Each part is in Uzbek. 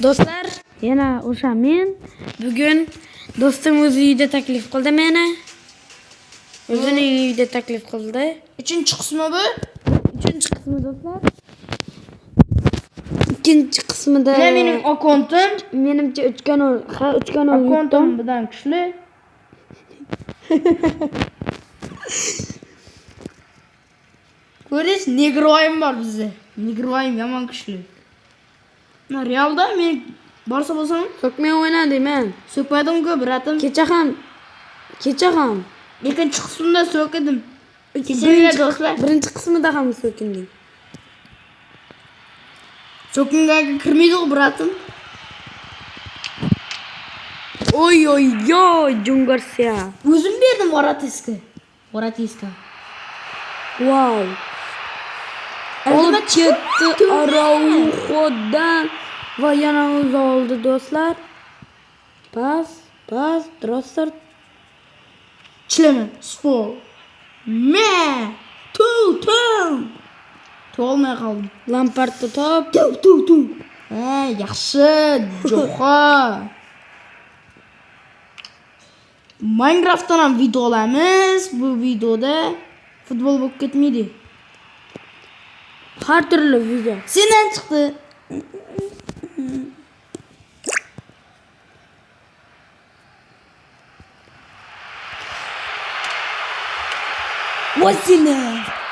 Do'stlar, yana o'sha men bugun do'stim o'z uyida taklif qildi meni. O'zining uyida taklif qildi. 3-qismi bu? 3-qismi do'stlar. Ikkinchi qismida Mening akkauntim, menimcha 3 kanal, akkauntim bilan kuchli. Ko'rish, Negroyim bor bizda. Negroyim yomon kuchli. Realda men borsa bo'lsam, so'kmay o'ynadim men. so'kmadim-ku, bratim. Kecha ham. Ikkinchi qismda so'kdim. Kechinglar do'stlar. Birinchi qismida ham so'kinding. So'kinga kirmaydi-ku, bratim. Oy, Jungarsiya. O'zim berdim Voratiska. Wow. Olib ketdi Araujodan va yana o'zi oldi do'stlar. Pas, Drossard. Chilaman, spor. To'lmay qoldim. Lampardda top. Yaxshi, Jo'xa. Minecraftdan ham video olamiz. Bu videoda futbol bo'lib ketmaydi. Har turli video. Sendan chiqdi. Vosina.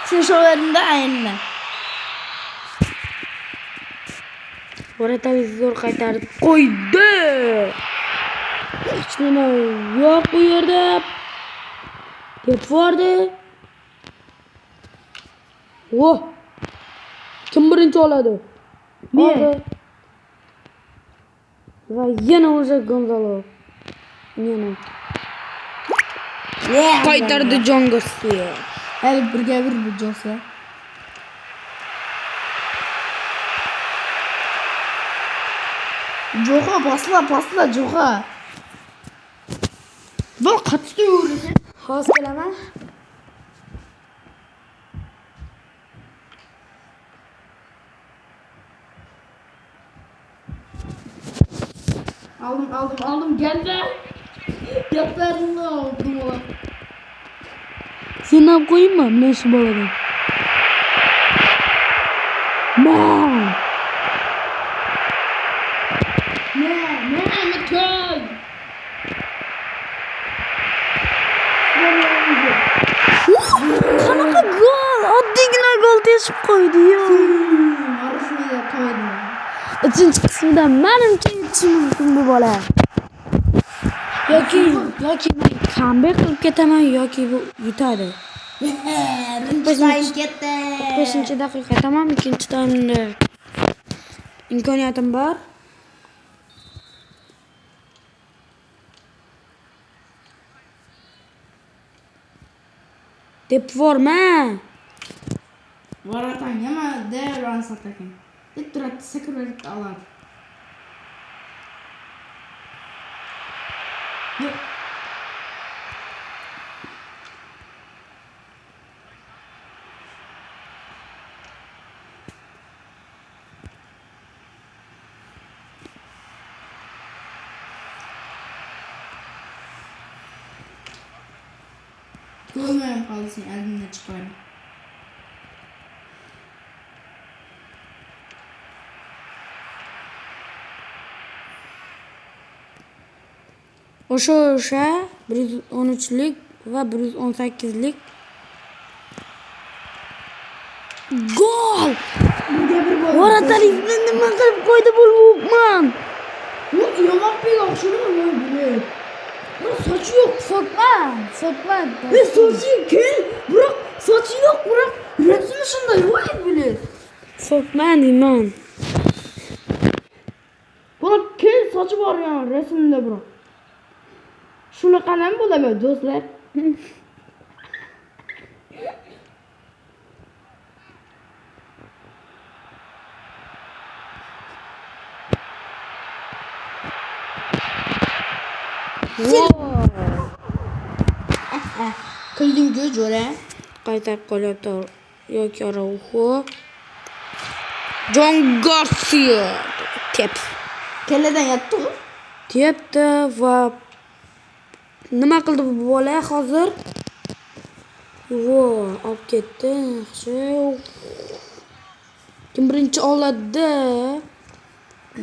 Sen sho'laringda aynan. Voratiska zo'r qaytarib qo'ydi. Hech nima yo'q bu yerda. Deb bordi. Kim birinchi oladi? Men. Va yana o'sha Gonzalo. Yana. Qaytardi Jongarsiya. Hali birga bir bu Jo'xa. Jo'xa pasla Jo'xa. Bu qattiq yurasan. Hozir kelaman. Aldım geldi. Yaplarını aldım ola. Sen ne koyayım mı? Ne şu baladan? Ne köy. Qanaqa gol? Oddiygina gol teshib qo'ydi yo. Arasida qo'ydim. 3-qismida menimcha yutishi mumkin bu bola. Yoki men comeback qilib ketaman yoki bu yutadi. 5-daqiqa tamam, ikkinchi taymda imkoniyatim bor. Deb vorma. Varatan yama devran satakan. Ditrat sekret alan. Yok. Görmüyorum kalsın elimde çıkarım. O'sha 113lik va 118lik gol! Voratiska nima qilib qo'ydi bu Lukman? Bu yamak bir akşamı mı böyle? Bu saçı yok. Sokma. Saçı kel. Bırak. Saçı yok bırak. Resmi şunda yok bile. Sokma deyman. Bırak kel saçı var ya resimde bırak. Shunaqa ham bo'ladi do'stlar. Qildingiz jo'ra. Qaytarib qolyapti yoki Araujo. Jongarsiya tep. Kelladan yotdimi? Deyapti va nima qildi bu bola hozir? Vo, olib ketdi. Yaxshi. Kim birinchi oladi?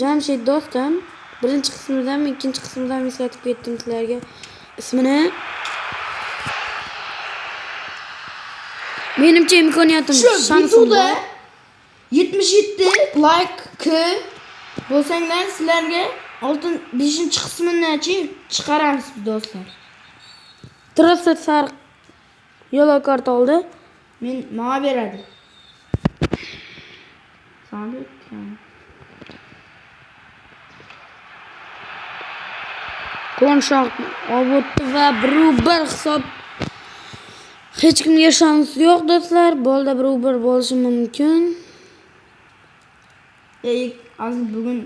Jamshid do'stim. Birinchi qismidan, ikkinchi qismidan eslatib ketdim sizlarga ismini. Menimcha imkoniyatim Shu shansim videoda bor. 77 like bo'lsanglar sizlarga 5-qismini chiqaramiz do'stlar. Trasset sariq yo'l kart oldi. Menga beradi. Samet. Konshaq olibdi va 1-1 hisob. Hech kimga shans yo'q do'stlar. Bolda 1-1 bo'lishi mumkin. Hozir bugun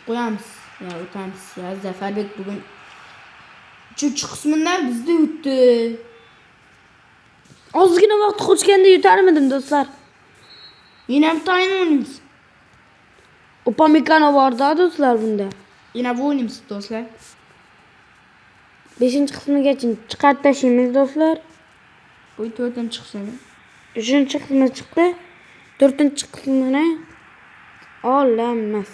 qo'yamiz. Ya o'tamiz. Ya Zafarbek bugun 3-qismidan bizda o'tdi. Ozgina vaqt qo'shganda yutarmidim do'stlar. Yana ham tayin o'ynaymiz. Upamecano bor-da do'stlar bunda. Yana bu o'ynaymiz do'stlar. 5-qismigacha chiqarib tashlaymiz do'stlar. Bu 4-qismi. 3-qismi chiqdi. 4-qismini olamiz.